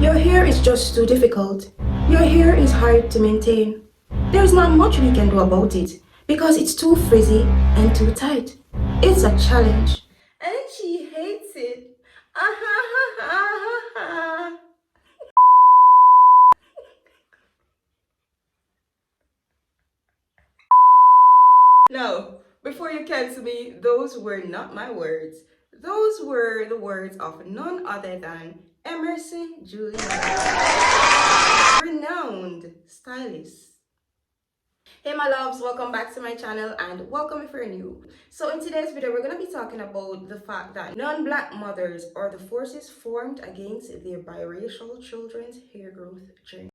Your hair is just too difficult. Your hair is hard to maintain. There's not much we can do about it because it's too frizzy and too tight. It's a challenge. And she hates it. Now, before you cancel me, those were not my words. Those were the words of none other than Emerson Julian, renowned stylist. Hey my loves, welcome back to my channel and welcome if you're new. So in today's video, we're going to be talking about the fact that non-black mothers are the forces formed against their biracial children's hair growth journey.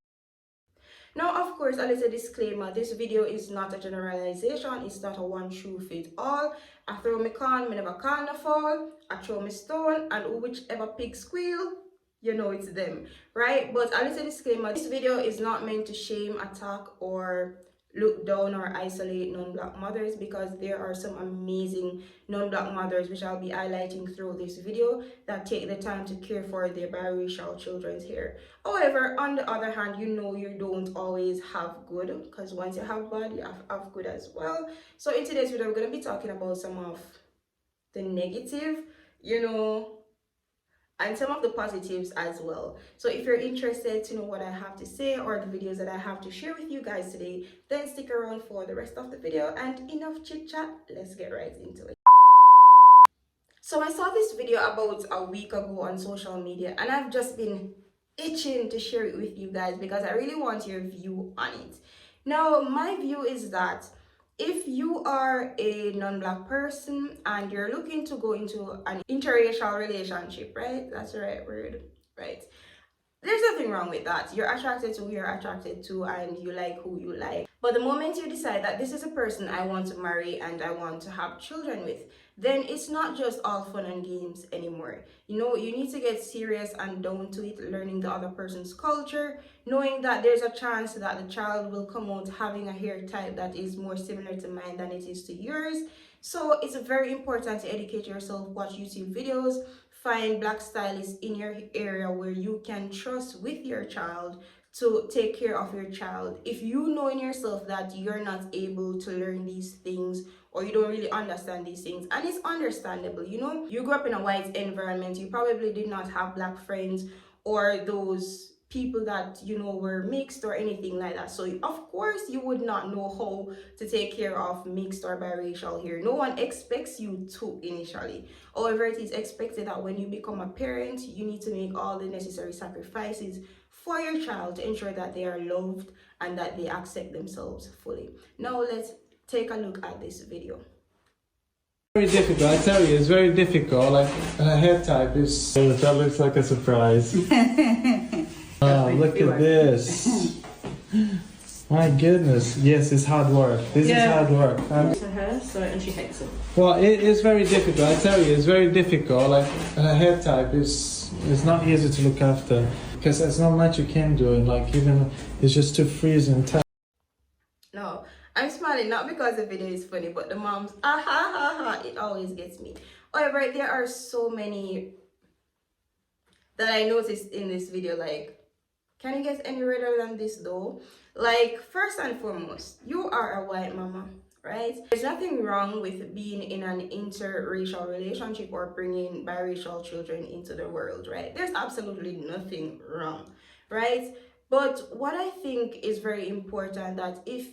Now, of course, a little disclaimer, this video is not a generalization, it's not a one shoe fit all. I throw me corn, me never call no fall, I throw me stone, and whichever pig squeal, you know it's them, right? But a little disclaimer, this video is not meant to shame, attack, or look down or isolate non-black mothers, because there are some amazing non-black mothers which I'll be highlighting through this video that take the time to care for their biracial children's hair. However, on the other hand, you know you don't always have good, because once you have bad, you have good as well. So in today's video, we're going to be talking about some of the negative, and some of the positives as well. So if you're interested to know what I have to say or the videos that I have to share with you guys today, then stick around for the rest of the video. And enough chit chat, let's get right into it. So I saw this video about a week ago on social media, and I've just been itching to share it with you guys because I really want your view on it. Now, my view is that if you are a non-black person and you're looking to go into an interracial relationship, right? That's the right word, right? There's nothing wrong with that. You're attracted to who you're attracted to and you like who you like. But the moment you decide that this is a person I want to marry and I want to have children with, then it's not just all fun and games anymore. You need to get serious and down to it, learning the other person's culture, knowing that there's a chance that the child will come out having a hair type that is more similar to mine than it is to yours. So it's very important to educate yourself, watch YouTube videos, find black stylists in your area where you can trust with your child to take care of your child. If you know in yourself that you're not able to learn these things or you don't really understand these things, and it's understandable, you grew up in a white environment, you probably did not have black friends or those people that were mixed or anything like that, so of course you would not know how to take care of mixed or biracial hair. No one expects you to initially. However, it is expected that when you become a parent, you need to make all the necessary sacrifices for your child to ensure that they are loved and that they accept themselves fully. Now let's take a look at this video. Very difficult, I tell you, it's very difficult. Like a hair type is. That looks like a surprise. Oh, look at this. My goodness. Yes, it's hard work. This is hard work. To her, so, and she hates it. Well, it is very difficult, I tell you, it's very difficult. Like a hair type is not easy to look after because there's not much you can do. And like even it's just too freezing tight. No, I'm smiling not because the video is funny, but the moms, it always gets me. However, there are so many that I noticed in this video. Like, can you get any redder than this though? Like, first and foremost, you are a white mama, right? There's nothing wrong with being in an interracial relationship or bringing biracial children into the world, right? There's absolutely nothing wrong, right? But what I think is very important, that if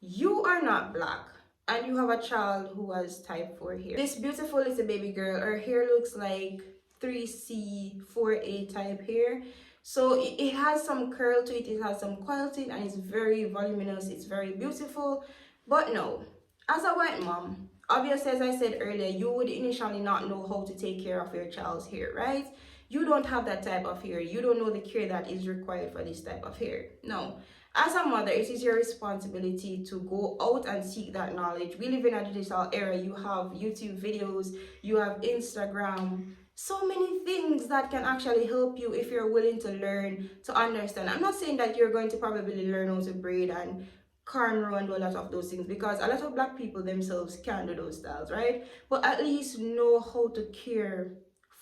you are not black and you have a child who has type 4 hair, this beautiful little baby girl, her hair looks like 3C, 4A type hair. So it has some curl to it, it has some coil to it, and it's very voluminous, it's very beautiful. But no, as a white mom, obviously, as I said earlier, you would initially not know how to take care of your child's hair, right? You don't have that type of hair. You don't know the care that is required for this type of hair. No. As a mother, it is your responsibility to go out and seek that knowledge. We live in a digital era. You have YouTube videos, you have Instagram, so many things that can actually help you if you're willing to learn, to understand. I'm not saying that you're going to probably learn how to braid and cornrow and do a lot of those things, because a lot of black people themselves can do those styles, right? But at least know how to care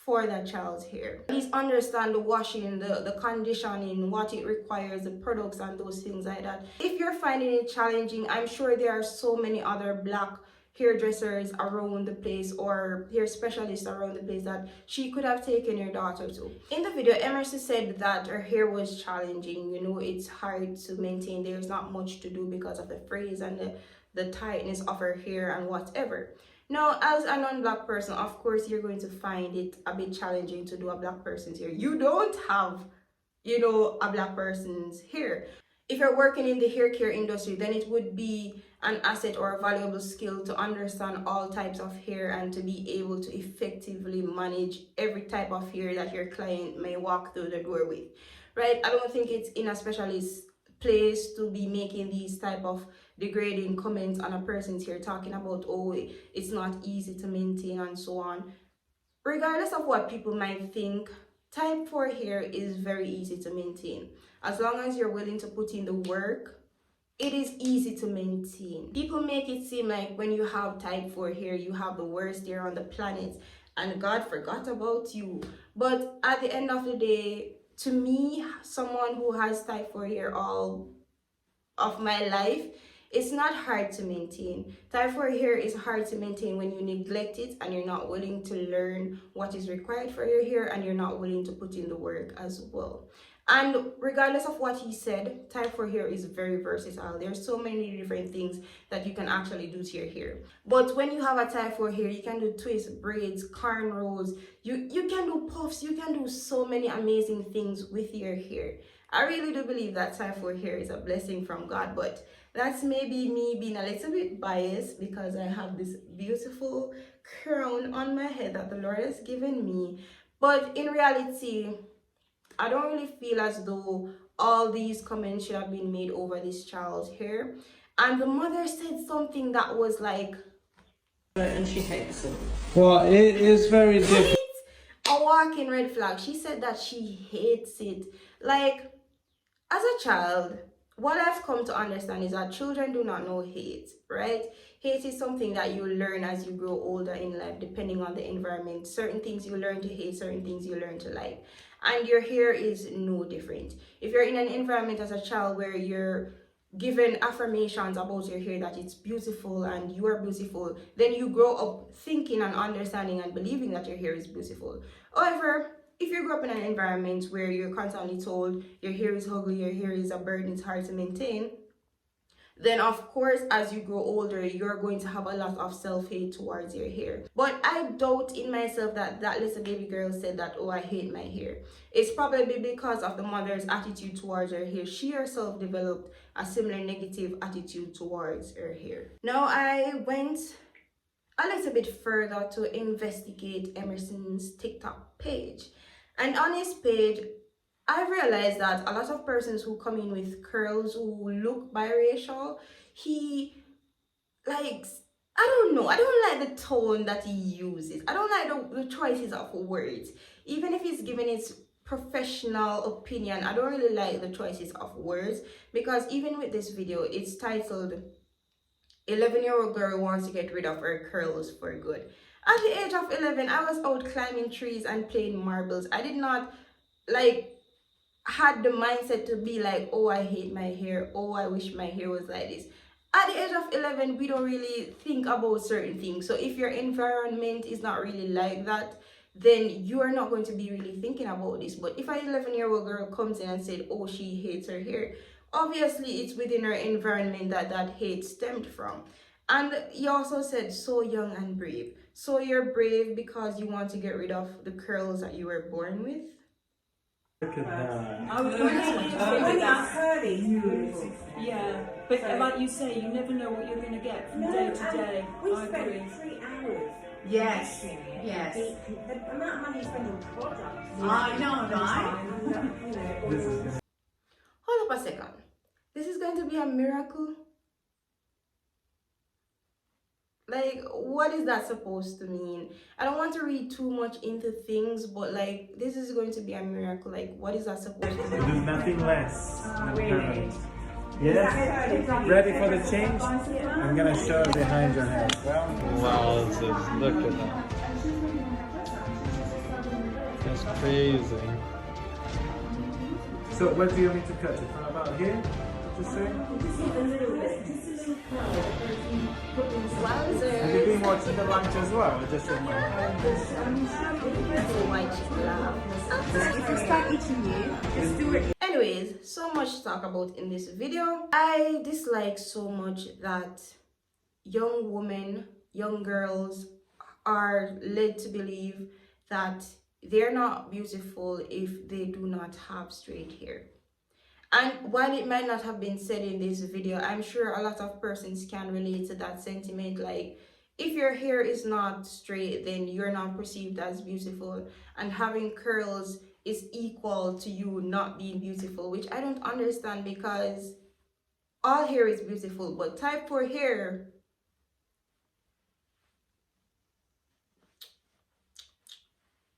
for that child's hair. At least understand the washing, the conditioning, what it requires, the products and those things like that. If you're finding it challenging, I'm sure there are so many other black hairdressers around the place or hair specialists around the place that she could have taken your daughter to. In the video, Emerson said that her hair was challenging. You know, it's hard to maintain. There's not much to do because of the frizz and the tightness of her hair and whatever. Now, as a non-black person, of course, you're going to find it a bit challenging to do a black person's hair. You don't have, you know, a black person's hair. If you're working in the hair care industry, then it would be an asset or a valuable skill to understand all types of hair and to be able to effectively manage every type of hair that your client may walk through the door with, right? I don't think it's in a specialist place to be making these type of degrading comments on a person's hair, talking about, oh, it's not easy to maintain and so on. Regardless of what people might think, type 4 hair is very easy to maintain. As long as you're willing to put in the work, it is easy to maintain. People make it seem like when you have type 4 hair, you have the worst hair on the planet and God forgot about you. But at the end of the day, to me, someone who has type 4 hair all of my life, it's not hard to maintain. Type 4 hair is hard to maintain when you neglect it and you're not willing to learn what is required for your hair and you're not willing to put in the work as well. And regardless of what he said, type 4 hair is very versatile. There's so many different things that you can actually do to your hair. But when you have a type 4 hair, you can do twists, braids, cornrows, you can do puffs, you can do so many amazing things with your hair. I really do believe that type 4 hair is a blessing from God, but that's maybe me being a little bit biased because I have this beautiful crown on my head that the Lord has given me. But in reality, I don't really feel as though all these comments should have been made over this child's hair. And the mother said something that was like, and she hates it. Well, it is very difficult. A walking red flag. She said that she hates it. Like, as a child, what I've come to understand is that children do not know hate, right? Hate is something that you learn as you grow older in life, depending on the environment. Certain things you learn to hate, certain things you learn to like. And your hair is no different. If you're in an environment as a child where you're given affirmations about your hair, that it's beautiful and you are beautiful, then you grow up thinking and understanding and believing that your hair is beautiful. However, if you grow up in an environment where you're constantly told your hair is ugly, your hair is a burden, it's hard to maintain, then of course as you grow older you're going to have a lot of self-hate towards your hair. But I doubt in myself that that little baby girl said that, oh, I hate my hair. It's probably because of the mother's attitude towards her hair. She herself developed a similar negative attitude towards her hair. Now I went a little bit further to investigate Emerson's TikTok page, and on his page I realized that a lot of persons who come in with curls who look biracial, he likes, I don't know, I don't like the tone that he uses. I don't like the choices of words. Even if he's giving his professional opinion, I don't really like the choices of words, because even with this video, it's titled 11-year-old girl wants to get rid of her curls for good. At the age of 11, I was out climbing trees and playing marbles. I did not had the mindset to be like, oh, I hate my hair, oh, I wish my hair was like this. At the age of 11, we don't really think about certain things. So if your environment is not really like that, then you are not going to be really thinking about this. But if an 11-year-old girl comes in and said, oh, she hates her hair, obviously it's within her environment that hate stemmed from. And he also said, so young and brave. So you're brave because you want to get rid of the curls that you were born with? Look at that. I was going to say that. Curly. Yeah, but like you say, you never know what you're going to get from day to day. We I agree. spent 3 hours. Yes, yes. The amount of money you spend on products. I know, right? This is gonna... Hold up a second. This is going to be a miracle? Like, what is that supposed to mean? I don't want to read too much into things, but like, this is going to be a miracle. Like, what is that supposed to Do mean? nothing less than Really? permanent. Yes? Ready for the change? I'm gonna show it behind your head. Well, look at that. That's crazy. So where do you want me to cut it? From about here? To say? Just a little bit, just a little curl. Because you put them Have you Wowzers. been watching the lunch as well, or just in my White chocolate. If you start itching you, just do it. Anyways, so much to talk about in this video. I dislike so much that young women, young girls are led to believe that they're not beautiful if they do not have straight hair. And while it might not have been said in this video, I'm sure a lot of persons can relate to that sentiment. Like, if your hair is not straight, then you're not perceived as beautiful. And having curls is equal to you not being beautiful, which I don't understand, because all hair is beautiful, but type 4 hair,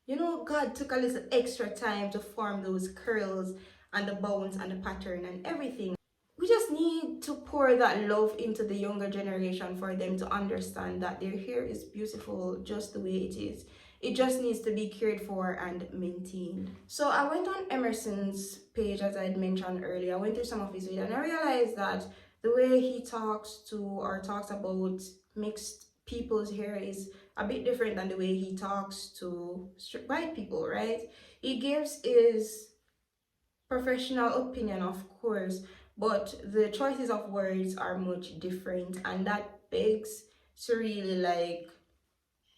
you know, God took a little extra time to form those curls and the bones and the pattern and everything. We just need to pour that love into the younger generation for them to understand that their hair is beautiful just the way it is. It just needs to be cared for and maintained. So I went on Emerson's page, as I had mentioned earlier. I went through some of his videos and I realized that the way he talks about mixed people's hair is a bit different than the way he talks to white people, right? He gives his professional opinion, of course, but the choices of words are much different, and that begs to really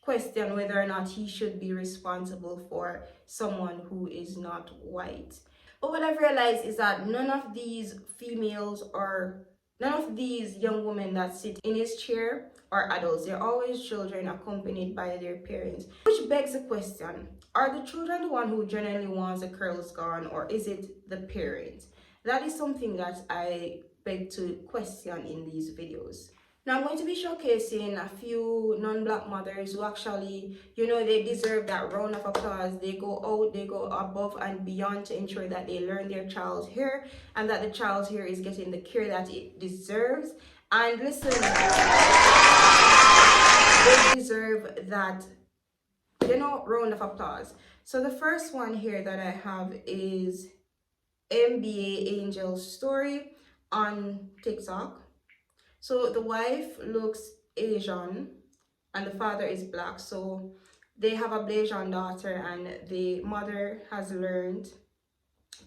question whether or not he should be responsible for someone who is not white. But what I've realized is that none of these females or none of these young women that sit in his chair are adults. They're always children accompanied by their parents. Which begs the question, are the children the one who genuinely wants the curls gone, or is it the parents? That is something that I beg to question in these videos. Now I'm going to be showcasing a few non-black mothers who actually, they deserve that round of applause. They go out, they go above and beyond to ensure that they learn their child's hair and that the child's hair is getting the care that it deserves. And listen, they deserve that, round of applause. So the first one here that I have is MBA Angel's story on TikTok. So the wife looks Asian and the father is black. So they have a Blasian daughter, and the mother has learned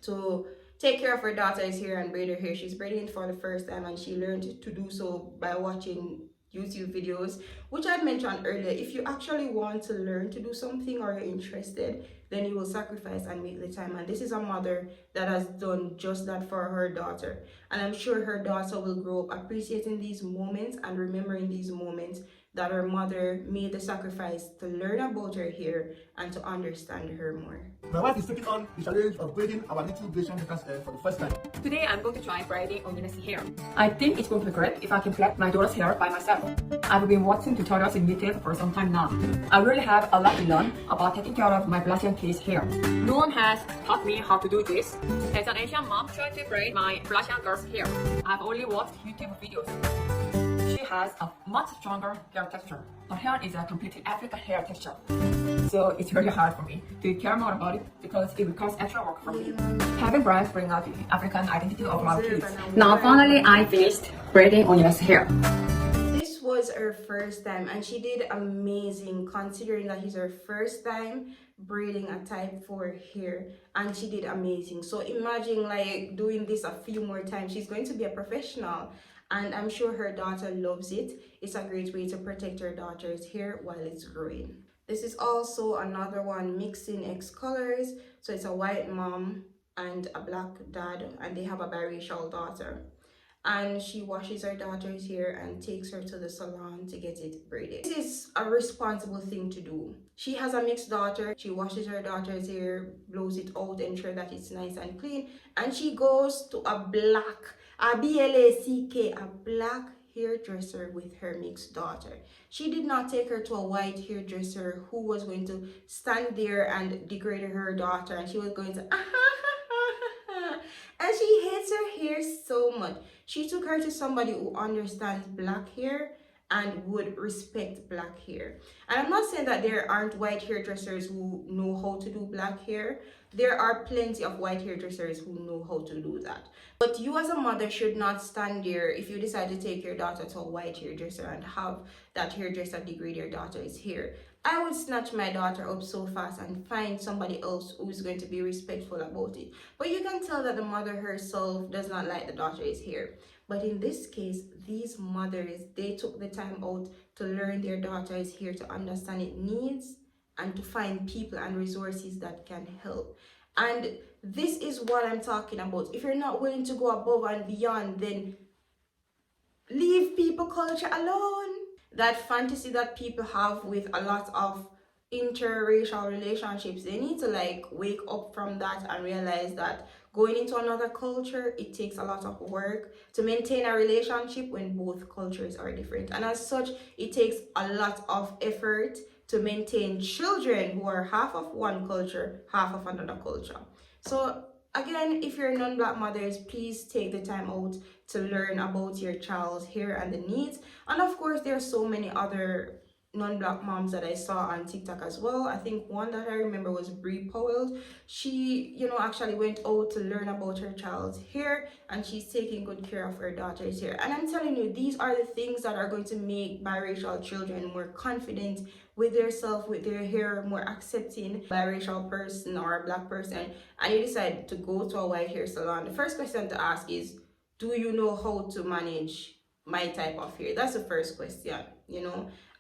to take care of her daughter's hair and braid her hair. She's braiding it for the first time, and she learned to do so by watching YouTube videos, which I mentioned earlier. If you actually want to learn to do something or you're interested, then you will sacrifice and make the time. And this is a mother that has done just that for her daughter. And I'm sure her daughter will grow up appreciating these moments and remembering these moments that her mother made the sacrifice to learn about her hair and to understand her more. My wife is taking on the challenge of braiding our little Blasian daughters hair for the first time. Today I'm going to try braiding Onyinye's hair. I think it's going to be great if I can plait my daughter's hair by myself. I've been watching tutorials in YouTube for some time now. I really have a lot to learn about taking care of my Blasian kids' hair. No one has taught me how to do this. As an Asian mom trying to braid my Blasian girl's hair, I've only watched YouTube videos. She has a much stronger hair texture. Her hair is a completely African hair texture. So it's really hard for me to care more about it because it becomes extra work for me. Having braids bring out the African identity of our kids. Now finally I finished braiding Onyinye's hair. This was her first time and she did amazing, considering that it's her first time braiding a type 4 hair, and she did amazing. So imagine doing this a few more times. She's going to be a professional. And I'm sure her daughter loves it. It's a great way to protect her daughter's hair while it's growing. This is also another one mixing X colors. So it's a white mom and a black dad, and they have a biracial daughter. And she washes her daughter's hair and takes her to the salon to get it braided. This is a responsible thing to do. She has a mixed daughter. She washes her daughter's hair, blows it out, ensure that it's nice and clean. And she goes to a black hairdresser with her mixed daughter. She did not take her to a white hairdresser who was going to stand there and degrade her daughter, and she was going to and she hates her hair so much. She took her to somebody who understands black hair and would respect black hair. And I'm not saying that there aren't white hairdressers who know how to do black hair. There are plenty of white hairdressers who know how to do that. But you as a mother should not stand there if you decide to take your daughter to a white hairdresser and have that hairdresser degrade your daughter's hair. I would snatch my daughter up so fast and find somebody else who's going to be respectful about it. But you can tell that the mother herself does not like the daughter's hair. But in this case, these mothers, they took the time out to learn their daughter's hair, to understand its needs, and to find people and resources that can help. And this is what I'm talking about. If you're not willing to go above and beyond, then leave people culture alone. That fantasy that people have with a lot of interracial relationships, they need to like wake up from that and realize that going into another culture, it takes a lot of work to maintain a relationship when both cultures are different. And as such, it takes a lot of effort to maintain children who are half of one culture, half of another culture. So again, if you're non-black mothers, please take the time out to learn about your child's hair and the needs. And of course, there are so many other non-black moms that I saw on TikTok as well. I think one that I remember was Bree Powell. She, actually went out to learn about her child's hair, and she's taking good care of her daughter's hair. And I'm telling you, these are the things that are going to make biracial children more confident with themselves, with their hair, more accepting biracial person or a black person, and you decide to go to a white hair salon. The first question to ask is, do you know how to manage my type of hair? That's the first question.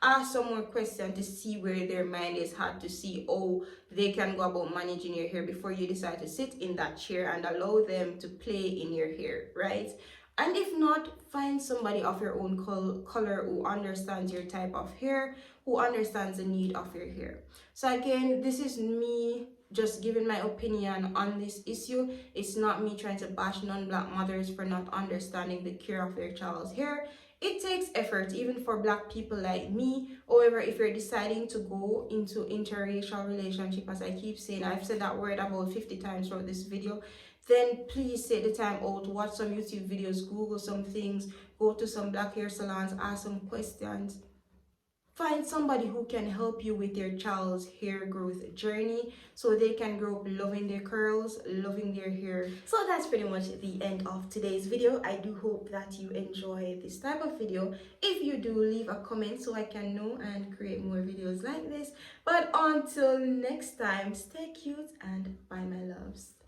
Ask some more questions to see where their mind is at, to see how they can go about managing your hair before you decide to sit in that chair and allow them to play in your hair, right? And if not, find somebody of your own color who understands your type of hair, who understands the need of your hair. So again, this is me just giving my opinion on this issue. It's not me trying to bash non-black mothers for not understanding the care of their child's hair. It takes effort, even for black people like me. However, if you're deciding to go into interracial relationship, as I keep saying, I've said that word about 50 times throughout this video, then please take the time out, watch some YouTube videos, Google some things, go to some black hair salons, ask some questions. Find somebody who can help you with your child's hair growth journey so they can grow up loving their curls, loving their hair. So that's pretty much the end of today's video. I do hope that you enjoy this type of video. If you do, leave a comment so I can know and create more videos like this. But until next time, stay cute and bye my loves.